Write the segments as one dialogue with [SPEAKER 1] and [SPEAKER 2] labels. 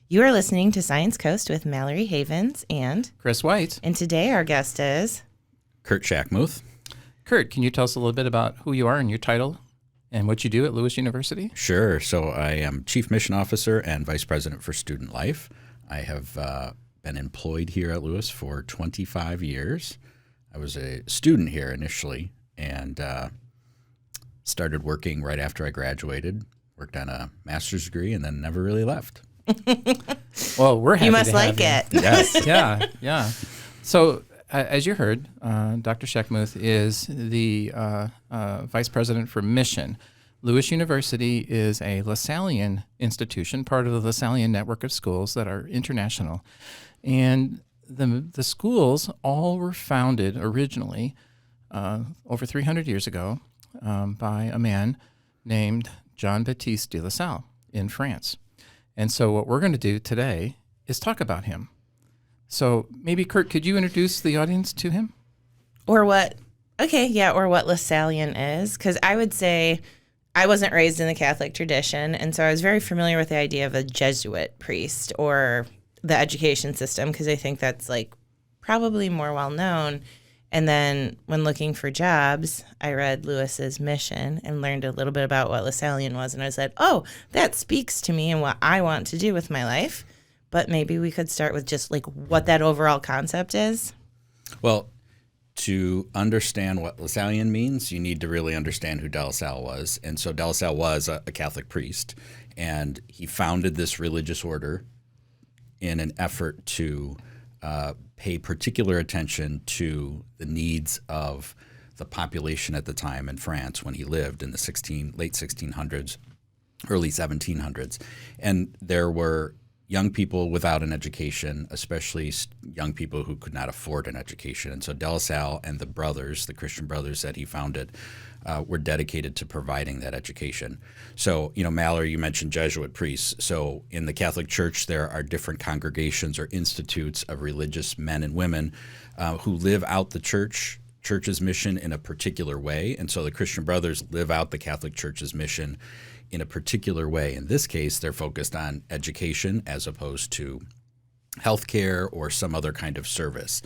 [SPEAKER 1] You are listening to Science Coast with Mallory Havens and
[SPEAKER 2] Chris White.
[SPEAKER 1] And today our guest is
[SPEAKER 3] Kurt Schackmuth.
[SPEAKER 2] Kurt, can you tell us a little bit about who you are and your title and what you do at Lewis University?
[SPEAKER 3] Sure. So I am Chief Mission Officer and Vice President for Student Life. I have been employed here at Lewis for 25 years. I was a student here initially and started working right after I graduated, worked on a master's degree, and then never really left.
[SPEAKER 2] Well, we're happy
[SPEAKER 1] You must
[SPEAKER 2] to
[SPEAKER 1] like
[SPEAKER 2] have
[SPEAKER 1] it.
[SPEAKER 2] you.
[SPEAKER 3] Yes.
[SPEAKER 2] Yeah. So, as you heard, Dr. Schackmuth is the Vice President for Mission. Lewis University is a Lasallian institution, part of the Lasallian network of schools that are international. And the schools all were founded originally over 300 years ago by a man named Jean-Baptiste de La Salle in France. And so what we're going to do today is talk about him. So maybe, Kurt, could you introduce the audience to him?
[SPEAKER 1] Or what Lasallian is. Because I would say I wasn't raised in the Catholic tradition, and so I was very familiar with the idea of a Jesuit priest or the education system, because I think that's like probably more well known. And then when looking for jobs, I read Lewis's Mission and learned a little bit about what Lasallian was. And I said, oh, that speaks to me and what I want to do with my life. But maybe we could start with just like what that overall concept is.
[SPEAKER 3] Well, to understand what Lasallian means, you need to really understand who De La Salle was. And so De La Salle was a Catholic priest, and he founded this religious order in an effort to pay particular attention to the needs of the population at the time in France when he lived in the late 1600s, early 1700s. And there were young people without an education, especially young people who could not afford an education. And so De La Salle and the brothers, the Christian Brothers that he founded, were dedicated to providing that education. So, Mallory, you mentioned Jesuit priests. So in the Catholic Church, there are different congregations or institutes of religious men and women who live out the church's mission in a particular way. And so the Christian Brothers live out the Catholic Church's mission in a particular way. In this case, they're focused on education as opposed to healthcare or some other kind of service.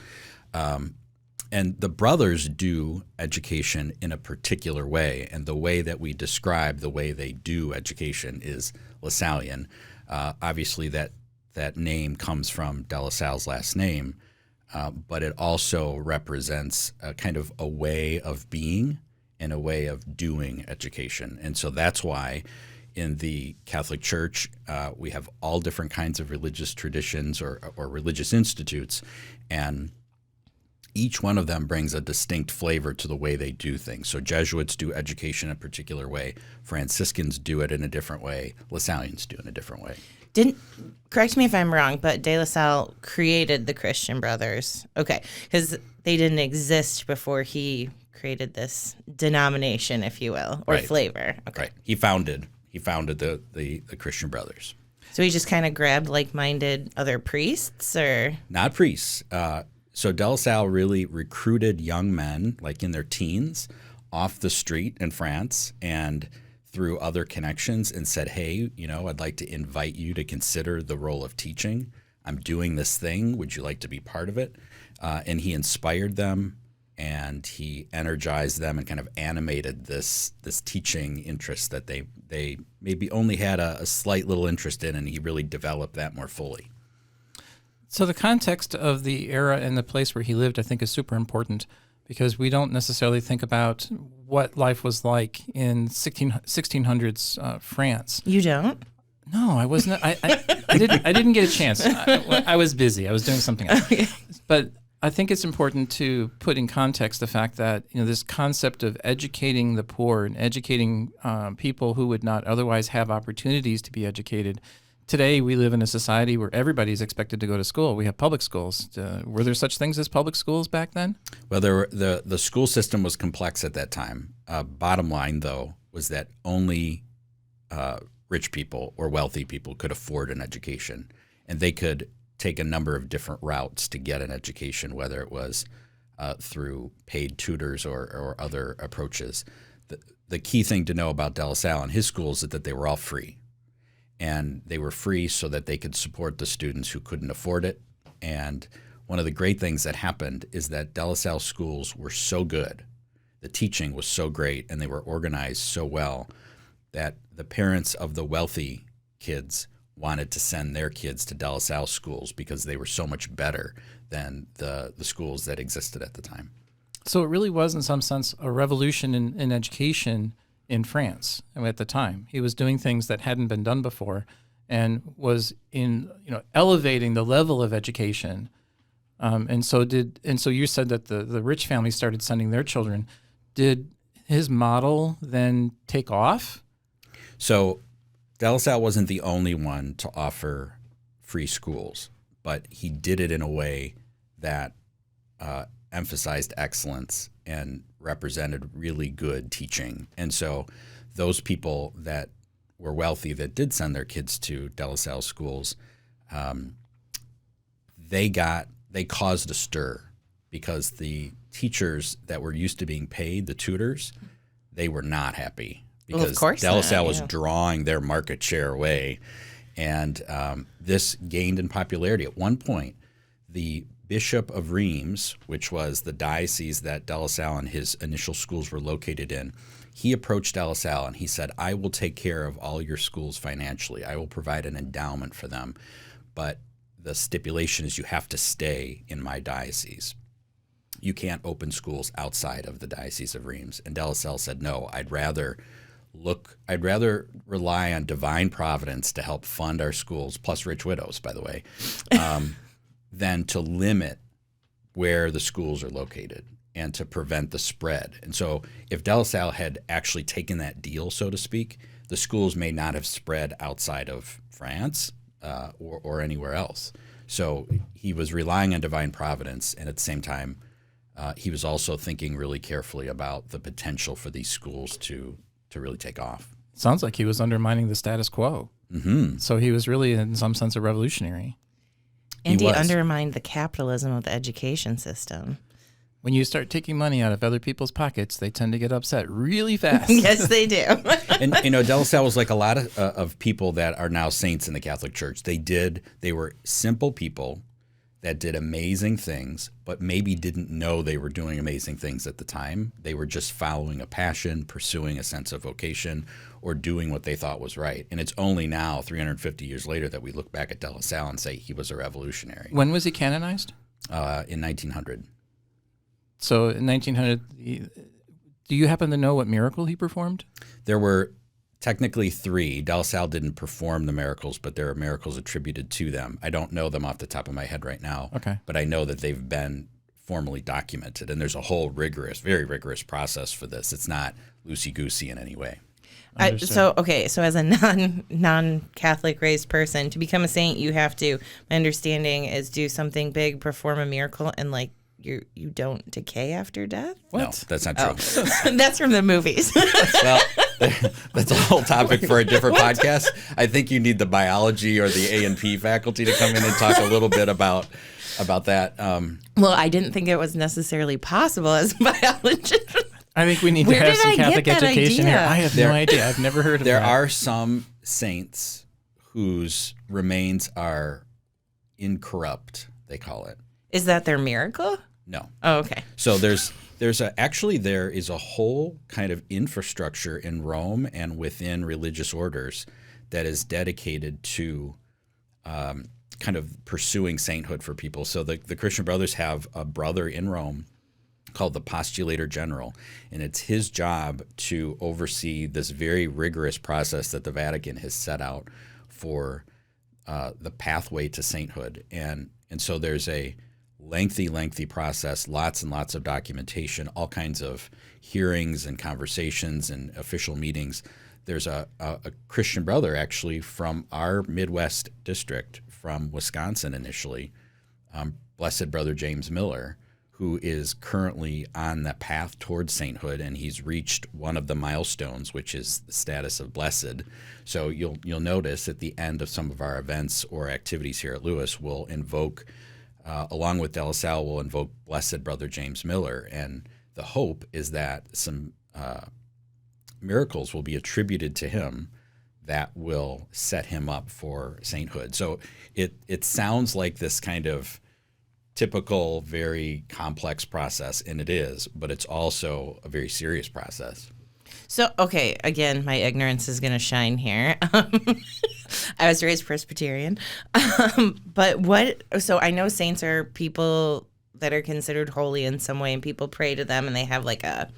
[SPEAKER 3] And the brothers do education in a particular way, and the way that we describe the way they do education is Lasallian. Obviously, that name comes from De La Salle's last name, but it also represents a kind of a way of being and a way of doing education. And so that's why in the Catholic Church, we have all different kinds of religious traditions or religious institutes, and each one of them brings a distinct flavor to the way they do things. So Jesuits do education in a particular way. Franciscans do it in a different way. Lasallians do it in a different way.
[SPEAKER 1] Correct me if I'm wrong, but De La Salle created the Christian Brothers. Okay, because they didn't exist before he created this denomination, if you will, or flavor. Okay.
[SPEAKER 3] Right. He founded the Christian Brothers.
[SPEAKER 1] So he just kind of grabbed like-minded other priests, or?
[SPEAKER 3] Not priests. So De La Salle really recruited young men, like in their teens, off the street in France and through other connections and said, hey, I'd like to invite you to consider the role of teaching. I'm doing this thing. Would you like to be part of it? And he inspired them, and he energized them and kind of animated this teaching interest that they maybe only had a slight little interest in, and he really developed that more fully.
[SPEAKER 2] So the context of the era and the place where he lived, I think, is super important, because we don't necessarily think about what life was like in 1600s France.
[SPEAKER 1] You don't?
[SPEAKER 2] No, I wasn't. I didn't get a chance. I was busy. I was doing something else. Okay. But I think it's important to put in context the fact that this concept of educating the poor and educating people who would not otherwise have opportunities to be educated. Today, we live in a society where everybody's expected to go to school. We have public schools. Were there such things as public schools back then?
[SPEAKER 3] Well, the school system was complex at that time. Bottom line, though, was that only rich people or wealthy people could afford an education, and they could take a number of different routes to get an education, whether it was through paid tutors or other approaches. The key thing to know about De La Salle and his schools is that they were all free. and they were free so that they could support the students who couldn't afford it. And one of the great things that happened is that De La Salle schools were so good, the teaching was so great, and they were organized so well that the parents of the wealthy kids wanted to send their kids to De La Salle schools because they were so much better than the schools that existed at the time.
[SPEAKER 2] So it really was, in some sense, a revolution in education in France at the time. He was doing things that hadn't been done before, and was elevating the level of education. And so you said that the rich families started sending their children. Did his model then take off?
[SPEAKER 3] So De La Salle wasn't the only one to offer free schools, but he did it in a way that emphasized excellence and represented really good teaching. And so those people that were wealthy that did send their kids to De La Salle schools, they caused a stir because the teachers that were used to being paid, the tutors, they were not happy because De La Salle was drawing their market share away. And this gained in popularity. At one point, the Bishop of Reims, which was the diocese that De La Salle and his initial schools were located in, he approached De La Salle and he said, I will take care of all your schools financially. I will provide an endowment for them. But the stipulation is you have to stay in my diocese. You can't open schools outside of the Diocese of Reims. And De La Salle said, no, I'd rather rely on divine providence to help fund our schools, plus rich widows, by the way, than to limit where the schools are located and to prevent the spread. And so if De La Salle had actually taken that deal, so to speak, the schools may not have spread outside of France or anywhere else. So he was relying on divine providence, and at the same time, he was also thinking really carefully about the potential for these schools to really take off.
[SPEAKER 2] Sounds like he was undermining the status quo.
[SPEAKER 3] Mm-hmm.
[SPEAKER 2] So he was really, in some sense, a revolutionary.
[SPEAKER 1] And he undermined the capitalism of the education system.
[SPEAKER 2] When you start taking money out of other people's pockets, they tend to get upset really fast.
[SPEAKER 1] Yes, they do.
[SPEAKER 3] And De La Salle was like a lot of people that are now saints in the Catholic Church. They were simple people that did amazing things, but maybe didn't know they were doing amazing things at the time. They were just following a passion, pursuing a sense of vocation, or doing what they thought was right. And it's only now, 350 years later, that we look back at De La Salle and say he was a revolutionary.
[SPEAKER 2] When was he canonized?
[SPEAKER 3] In 1900.
[SPEAKER 2] So in 1900, do you happen to know what miracle he performed?
[SPEAKER 3] There were technically 3. De La Salle didn't perform the miracles, but there are miracles attributed to them. I don't know them off the top of my head right now,
[SPEAKER 2] okay,
[SPEAKER 3] but I know that they've been formally documented, and there's a whole very rigorous process for this. It's not loosey-goosey in any way.
[SPEAKER 1] So as a non-Catholic raised person, to become a saint, you have to, my understanding is, do something big, perform a miracle, and like you don't decay after death?
[SPEAKER 2] What?
[SPEAKER 3] No, that's not true.
[SPEAKER 1] Oh. That's from the movies.
[SPEAKER 3] Well, that's a whole topic for a different podcast. I think you need the biology or the A&P faculty to come in and talk a little bit about that.
[SPEAKER 1] Well, I didn't think it was necessarily possible as a biologist.
[SPEAKER 2] I think we need to have some Catholic education here. I have no idea. I've never heard of that.
[SPEAKER 3] There are some saints whose remains are incorrupt, they call it.
[SPEAKER 1] Is that their miracle?
[SPEAKER 3] No.
[SPEAKER 1] Oh, okay.
[SPEAKER 3] So there is a whole kind of infrastructure in Rome and within religious orders that is dedicated to kind of pursuing sainthood for people. So the Christian Brothers have a brother in Rome called the Postulator General, and it's his job to oversee this very rigorous process that the Vatican has set out for the pathway to sainthood. And so there's a lengthy process, lots and lots of documentation, all kinds of hearings and conversations and official meetings. There's a Christian brother actually from our Midwest district, from Wisconsin initially, Blessed Brother James Miller, who is currently on the path towards sainthood, and he's reached one of the milestones, which is the status of blessed. So you'll notice at the end of some of our events or activities here at Lewis, we'll invoke, along with De La Salle, we'll invoke Blessed Brother James Miller, and the hope is that some miracles will be attributed to him that will set him up for sainthood. So it sounds like this kind of typical, very complex process, and it is, but it's also a very serious process.
[SPEAKER 1] So, okay, again, my ignorance is going to shine here. I was raised Presbyterian. So I know saints are people that are considered holy in some way, and people pray to them, and they have like a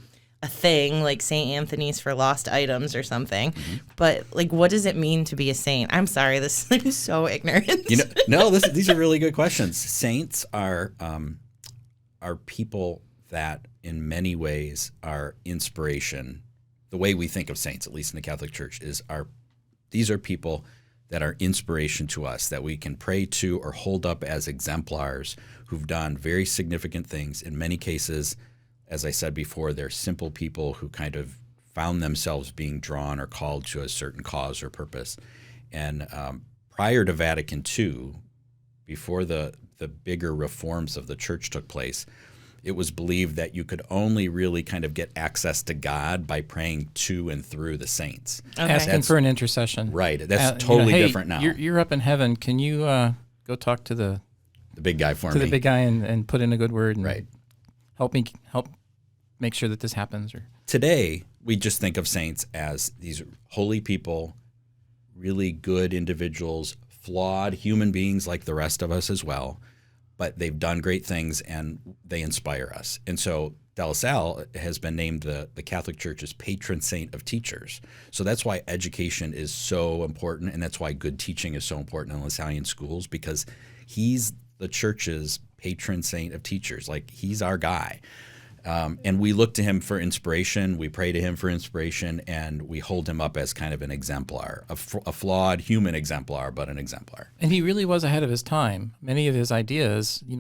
[SPEAKER 1] thing like St. Anthony's for lost items or something. Mm-hmm. But like, what does it mean to be a saint? I'm sorry, I'm so ignorant.
[SPEAKER 3] These are really good questions. Saints are people that in many ways are inspiration. The way we think of saints, at least in the Catholic Church, these are people that are inspiration to us, that we can pray to or hold up as exemplars who've done very significant things. In many cases, as I said before, they're simple people who kind of found themselves being drawn or called to a certain cause or purpose. And prior to Vatican II, before the bigger reforms of the Church took place, it was believed that you could only really kind of get access to God by praying to and through the saints.
[SPEAKER 2] Okay. Asking for an intercession.
[SPEAKER 3] Right. That's totally
[SPEAKER 2] hey,
[SPEAKER 3] different now.
[SPEAKER 2] You're up in heaven. Can you go talk to the
[SPEAKER 3] big guy for me?
[SPEAKER 2] To the big guy and put in a good word and
[SPEAKER 3] right.
[SPEAKER 2] help make sure that this happens. Or
[SPEAKER 3] today, we just think of saints as these holy people, really good individuals, flawed human beings like the rest of us as well, but they've done great things and they inspire us. And so De La Salle has been named the Catholic Church's patron saint of teachers. So that's why education is so important, and that's why good teaching is so important in Lasallian schools, because he's the Church's patron saint of teachers. Like, he's our guy. And we look to him for inspiration, we pray to him for inspiration, and we hold him up as kind of an exemplar, a flawed human exemplar, but an exemplar.
[SPEAKER 2] And he really was ahead of his time. Many of his ideas, he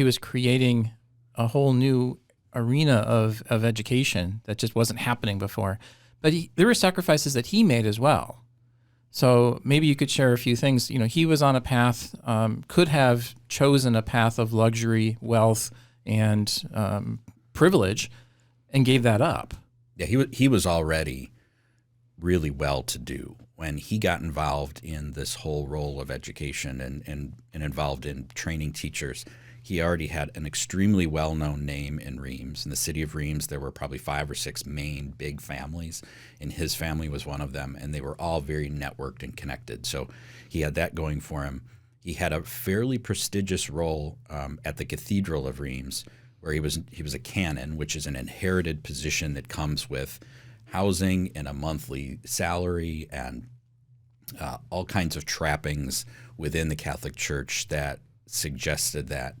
[SPEAKER 2] was creating a whole new arena of education that just wasn't happening before. But there were sacrifices that he made as well. So maybe you could share a few things. He was on a path, could have chosen a path of luxury, wealth, and privilege, and gave that up.
[SPEAKER 3] Yeah, he was already really well-to-do when he got involved in this whole role of education and involved in training teachers. He already had an extremely well-known name in Reims. In the city of Reims, there were probably 5 or 6 main big families, and his family was one of them, and they were all very networked and connected. So he had that going for him. He had a fairly prestigious role at the Cathedral of Reims, where he was a canon, which is an inherited position that comes with housing and a monthly salary and all kinds of trappings within the Catholic Church that suggested that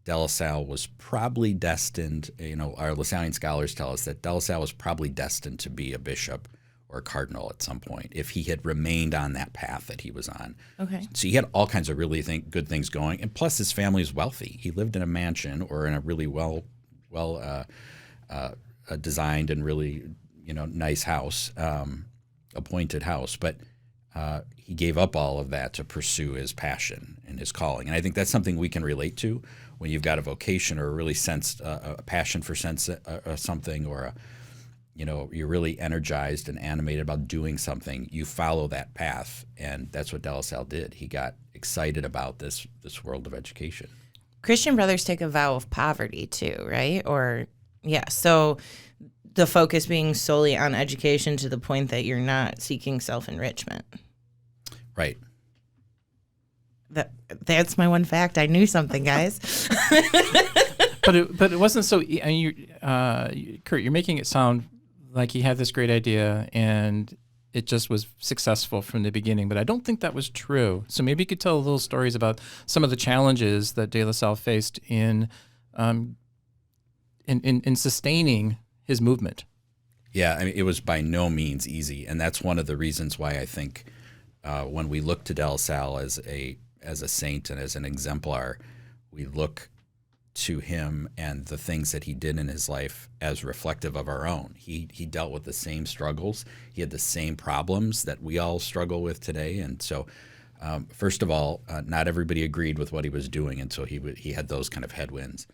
[SPEAKER 3] De La Salle was probably destined, our Lasallian scholars tell us that De La Salle was probably destined to be a bishop or a cardinal at some point if he had remained on that path that he was on.
[SPEAKER 1] Okay.
[SPEAKER 3] So he had all kinds of really good things going, and plus his family is wealthy. He lived in a mansion or in a really well designed and really nice house, appointed house, but he gave up all of that to pursue his passion and his calling. And I think that's something we can relate to when you've got a vocation or a really a passion for something, or you're really energized and animated about doing something. You follow that path, and that's what De La Salle did. He got excited about this world of education.
[SPEAKER 1] Christian Brothers take a vow of poverty too, right? So the focus being solely on education to the point that you're not seeking self-enrichment.
[SPEAKER 3] Right.
[SPEAKER 1] That's my one fact. I knew something, guys.
[SPEAKER 2] But it wasn't so. Kurt, you're making it sound like he had this great idea and it just was successful from the beginning. But I don't think that was true. So maybe you could tell a little stories about some of the challenges that De La Salle faced in sustaining his movement.
[SPEAKER 3] Yeah, it was by no means easy, and that's one of the reasons why I think when we look to De La Salle as a saint and as an exemplar, we look to him and the things that he did in his life as reflective of our own. He dealt with the same struggles. He had the same problems that we all struggle with today. And so, first of all, not everybody agreed with what he was doing, and so he had those kind of headwinds.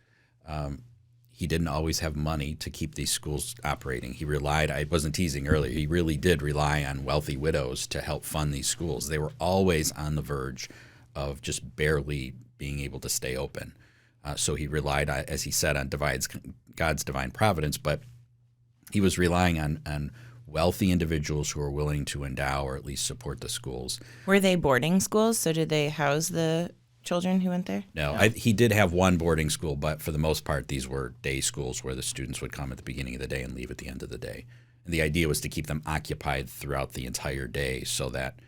[SPEAKER 3] he didn't always have money to keep these schools operating. He relied, I wasn't teasing earlier, he really did rely on wealthy widows to help fund these schools. They were always on the verge of just barely being able to stay open. So he relied, as he said, on God's divine providence, but he was relying on wealthy individuals who were willing to endow or at least support the schools.
[SPEAKER 1] Were they boarding schools? So did they house the children who went there?
[SPEAKER 3] No. He did have one boarding school, but for the most part, these were day schools where the students would come at the beginning of the day and leave at the end of the day. And the idea was to keep them occupied throughout the entire day so that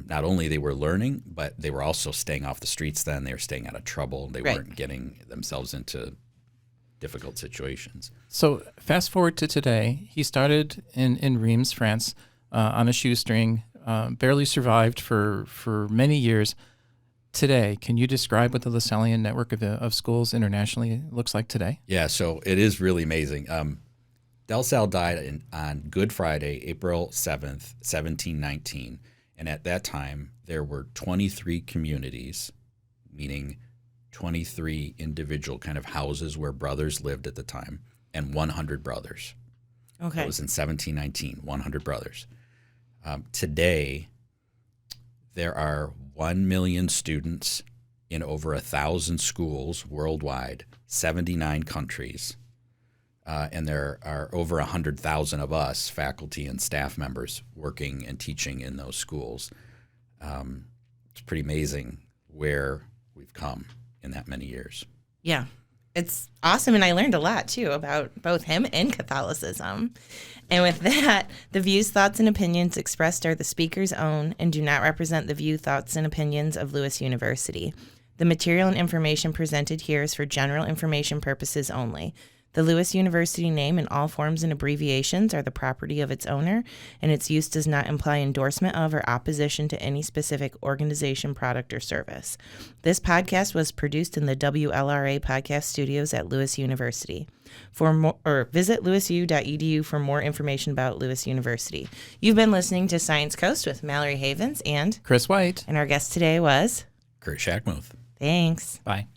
[SPEAKER 3] not only they were learning, but they were also staying off the streets then. They were staying out of trouble. They weren't getting themselves into difficult situations.
[SPEAKER 2] So fast forward to today. He started in Reims, France, on a shoestring, barely survived for many years. Today, can you describe what the Lasallian network of schools internationally looks like today?
[SPEAKER 3] Yeah, so it is really amazing. De La Salle died on Good Friday, April 7th, 1719. And at that time, there were 23 communities, meaning 23 individual kind of houses where brothers lived at the time, and 100 brothers.
[SPEAKER 1] Okay.
[SPEAKER 3] That was in 1719, 100 brothers. Today, there are 1 million students in over 1,000 schools worldwide, 79 countries. And there are over 100,000 of us, faculty and staff members, working and teaching in those schools. It's pretty amazing where we've come in that many years.
[SPEAKER 1] Yeah, it's awesome. And I learned a lot, too, about both him and Catholicism. And with that, the views, thoughts, and opinions expressed are the speaker's own and do not represent the view, thoughts, and opinions of Lewis University. The material and information presented here is for general information purposes only. The Lewis University name and all forms and abbreviations are the property of its owner, and its use does not imply endorsement of or opposition to any specific organization, product, or service. This podcast was produced in the WLRA podcast studios at Lewis University. Visit lewisu.edu for more information about Lewis University. You've been listening to Science Coast with Mallory Havens and
[SPEAKER 2] Chris White.
[SPEAKER 1] our guest today was
[SPEAKER 3] Kurt Schackmuth.
[SPEAKER 1] Thanks.
[SPEAKER 2] Bye.